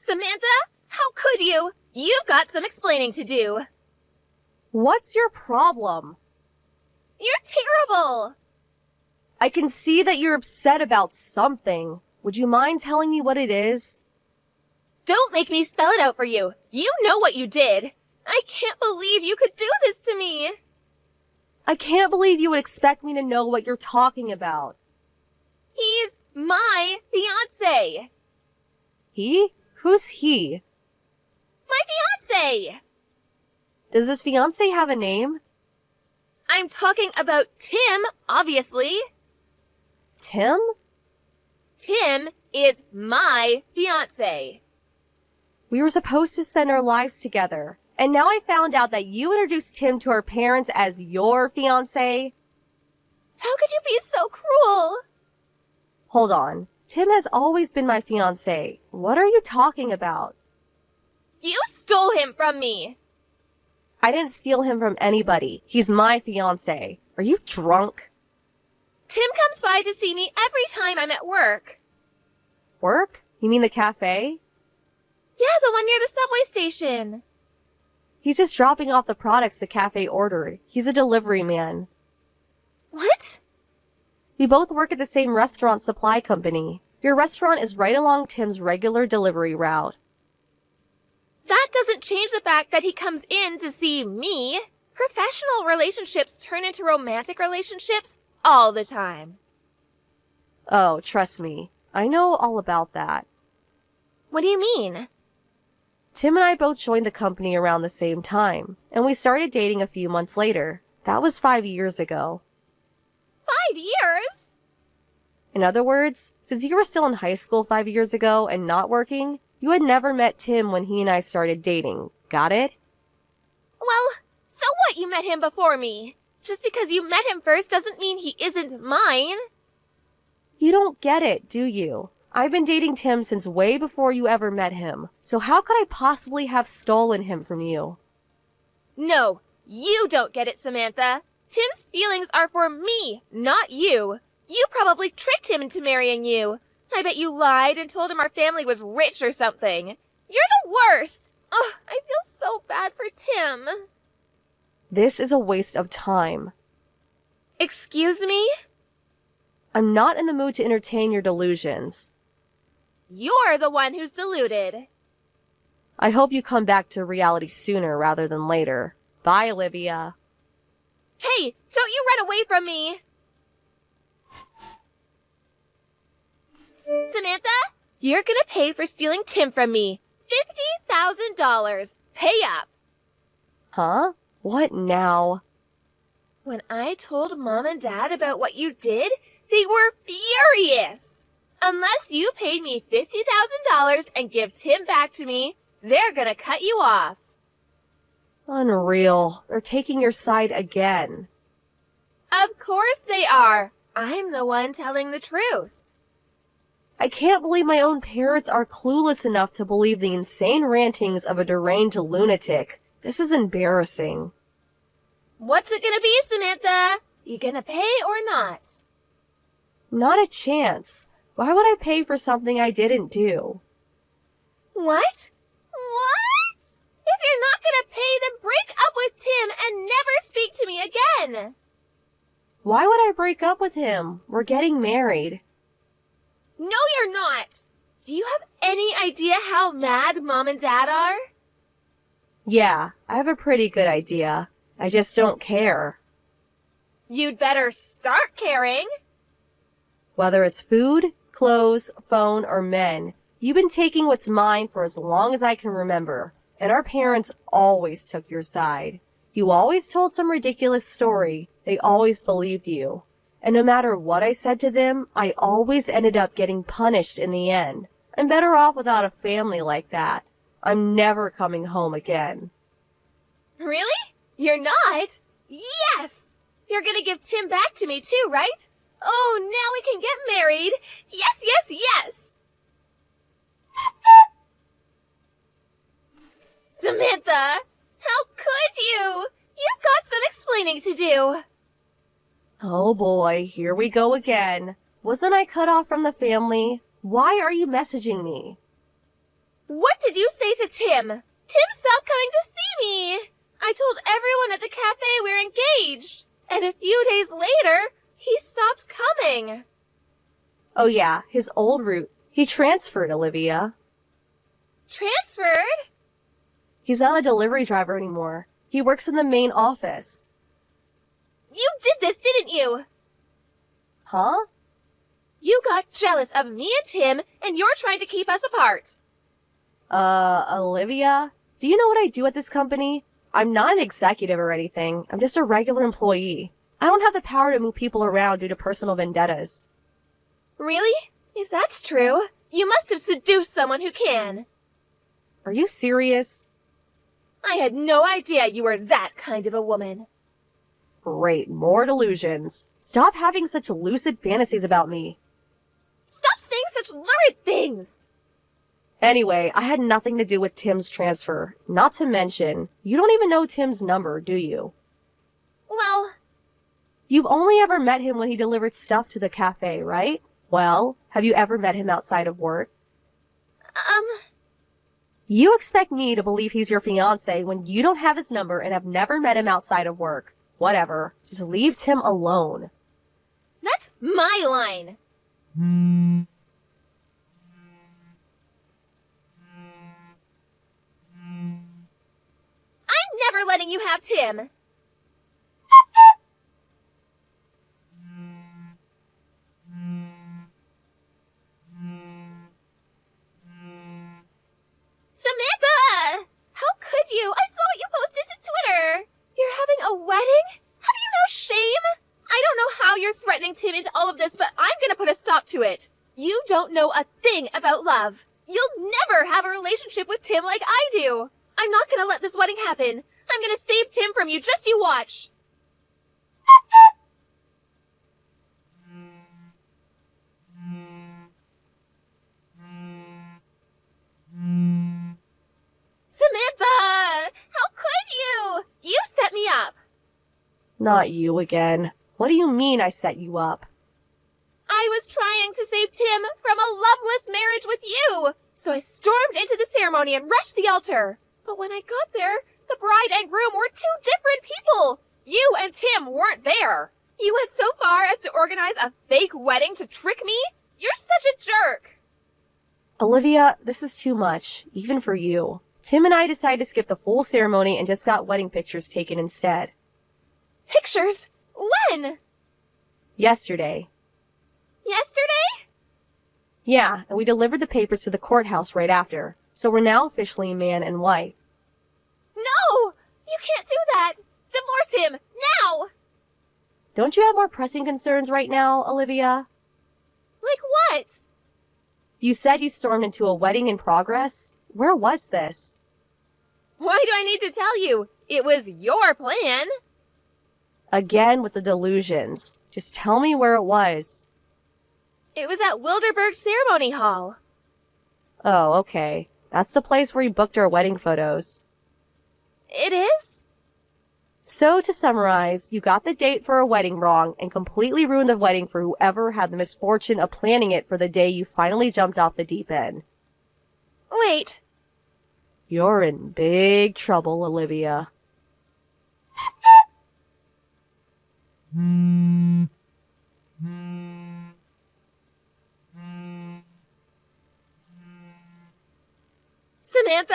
Samantha, how could you? You've got some explaining to do. What's your problem? You're terrible! I can see that you're upset about something. Would you mind telling me what it is? Don't make me spell it out for you. You know what you did. I can't believe you could do this to me. I can't believe you would expect me to know what you're talking about. He's my fiancé. He? Who's he? My fiancé! Does this fiancé have a name? I'm talking about Tim, obviously. Tim? Tim is my fiancé. We were supposed to spend our lives together, and now I found out that you introduced Tim to our parents as your fiancé. How could you be so cruel? Hold on. Tim has always been my fiancé. What are you talking about? You stole him from me. I didn't steal him from anybody. He's my fiancé. Are you drunk? Tim comes by to see me every time I'm at work. Work? You mean the cafe? Yeah, the one near the subway station. He's just dropping off the products the cafe ordered. He's a delivery man. What? We both work at the same restaurant supply company. Your restaurant is right along Tim's regular delivery route. That doesn't change the fact that he comes in to see me. Professional relationships turn into romantic relationships all the time. Oh, trust me. I know all about that. What do you mean? Tim and I both joined the company around the same time, and we started dating a few months later. That was 5 years ago. 5 years? In other words, since you were still in high school 5 years ago and not working, you had never met Tim when he and I started dating. Got it? Well, so what you met him before me? Just because you met him first doesn't mean he isn't mine. You don't get it, do you? I've been dating Tim since way before you ever met him, so how could I possibly have stolen him from you? No, you don't get it, Samantha. Tim's feelings are for me, not you. You probably tricked him into marrying you. I bet you lied and told him our family was rich or something. You're the worst. Ugh, I feel so bad for Tim. This is a waste of time. Excuse me? I'm not in the mood to entertain your delusions. You're the one who's deluded. I hope you come back to reality sooner rather than later. Bye, Olivia. Hey, don't you run away from me! Samantha, you're gonna pay for stealing Tim from me. $50,000. Pay up. Huh? What now? When I told Mom and Dad about what you did, they were furious. Unless you paid me $50,000 and give Tim back to me, they're gonna cut you off. Unreal. They're taking your side again. Of course they are. I'm the one telling the truth. I can't believe my own parents are clueless enough to believe the insane rantings of a deranged lunatic. This is embarrassing. What's it gonna be, Samantha? You gonna pay or not? Not a chance. Why would I pay for something I didn't do? What? What? If you're not gonna pay, then break up with Tim and never speak to me again. Why would I break up with him? We're getting married. No, you're not. Do you have any idea how mad Mom and Dad are? Yeah, I have a pretty good idea. I just don't care. You'd better start caring. Whether it's food, clothes, phone, or men, you've been taking what's mine for as long as I can remember, and our parents always took your side. You always told some ridiculous story. They always believed you. And no matter what I said to them, I always ended up getting punished in the end. I'm better off without a family like that. I'm never coming home again. Really? You're not? Yes! You're gonna give Tim back to me too, right? Oh, now we can get married. Yes, yes, yes! Samantha, how could you? You've got some explaining to do. Oh boy, here we go again. Wasn't I cut off from the family? Why are you messaging me? What did you say to Tim? Tim stopped coming to see me. I told everyone at the cafe we're engaged. And a few days later, he stopped coming. Oh yeah, his old route. He transferred, Olivia. Transferred? He's not a delivery driver anymore. He works in the main office. You did this, didn't you? Huh? You got jealous of me and Tim, and you're trying to keep us apart. Olivia? Do you know what I do at this company? I'm not an executive or anything. I'm just a regular employee. I don't have the power to move people around due to personal vendettas. Really? If that's true, you must have seduced someone who can. Are you serious? I had no idea you were that kind of a woman. Great, more delusions. Stop having such lucid fantasies about me. Stop saying such lurid things! Anyway, I had nothing to do with Tim's transfer. Not to mention, you don't even know Tim's number, do you? Well, You've only ever met him when he delivered stuff to the cafe, right? Well, have you ever met him outside of work? You expect me to believe he's your fiancé when you don't have his number and have never met him outside of work. Whatever. Just leave Tim alone. that's my line. I'm never letting you have Tim. Samantha! How could you? I saw what you posted to Twitter. You're having a wedding? Have you no shame? I don't know how you're threatening Tim into all of this, but I'm gonna put a stop to it. You don't know a thing about love. You'll never have a relationship with Tim like I do. I'm not gonna let this wedding happen. I'm gonna save Tim from you, just you watch. Samantha! How could you? You set me up. Not you again. What do you mean I set you up? I was trying to save Tim from a loveless marriage with you. So I stormed into the ceremony and rushed the altar. But when I got there, the bride and groom were two different people. You and Tim weren't there. You went so far as to organize a fake wedding to trick me? You're such a jerk. Olivia, this is too much, even for you. Tim and I decided to skip the full ceremony and just got wedding pictures taken instead. Pictures? When? Yesterday. Yesterday? Yeah, and we delivered the papers to the courthouse right after, so we're now officially man and wife. No! You can't do that! Divorce him! Now! Don't you have more pressing concerns right now, Olivia? Like what? You said you stormed into a wedding in progress? Where was this? Why do I need to tell you? It was your plan. Again with the delusions. Just tell me where it was. It was at Wilderberg Ceremony Hall. Oh, okay. That's the place where we booked our wedding photos. It is? So, to summarize, you got the date for a wedding wrong and completely ruined the wedding for whoever had the misfortune of planning it for the day you finally jumped off the deep end. Wait. You're in big trouble, Olivia. Samantha,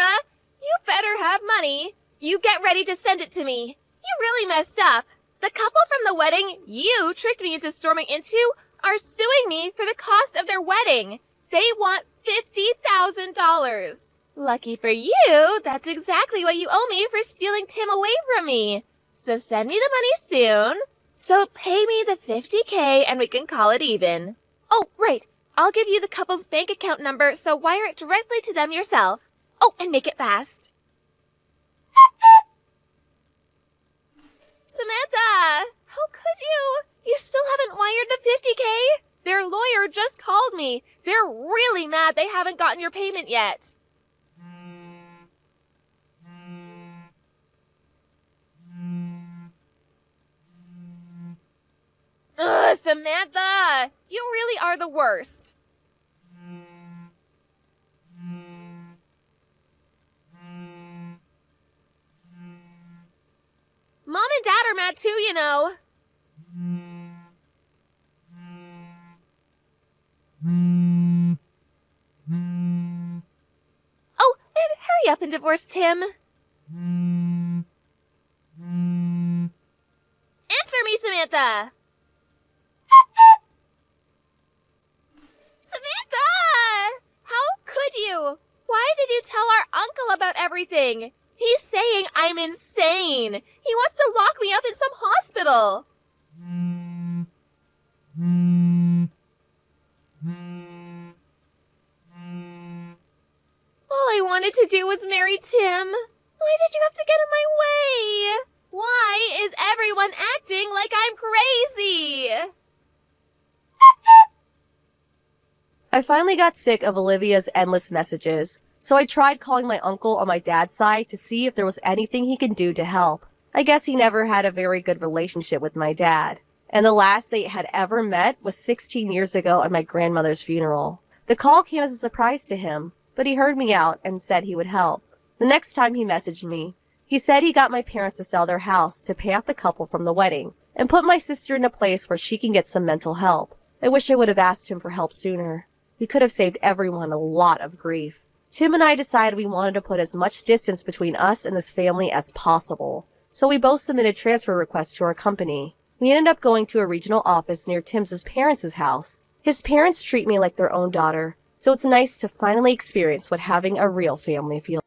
you better have money. You get ready to send it to me. You really messed up. The couple from the wedding you tricked me into storming into are suing me for the cost of their wedding. They want $50,000. Lucky for you, that's exactly what you owe me for stealing Tim away from me. So send me the money soon. So pay me the $50K and we can call it even. Oh, right. I'll give you the couple's bank account number, so wire it directly to them yourself. Oh, and make it fast. Samantha, how could you? You still haven't wired the $50K? Their lawyer just called me. They're really mad they haven't gotten your payment yet. Ugh, Samantha, you really are the worst. are mad too, you know. Oh, and hurry up and divorce Tim. Answer me, Samantha! Samantha! How could you? Why did you tell our uncle about everything? He's saying I'm insane. He wants to lock me up in some hospital. All I wanted to do was marry Tim. Why did you have to get in my way? Why is everyone acting like I'm crazy? I finally got sick of Olivia's endless messages, so I tried calling my uncle on my dad's side to see if there was anything he can do to help. I guess he never had a very good relationship with my dad, and the last they had ever met was 16 years ago at my grandmother's funeral. The call came as a surprise to him, but he heard me out and said he would help. The next time he messaged me, he said he got my parents to sell their house to pay off the couple from the wedding and put my sister in a place where she can get some mental help. I wish I would have asked him for help sooner. We could have saved everyone a lot of grief. Tim and I decided we wanted to put as much distance between us and this family as possible, so we both submitted transfer requests to our company. We ended up going to a regional office near Tim's parents' house. His parents treat me like their own daughter, so it's nice to finally experience what having a real family feels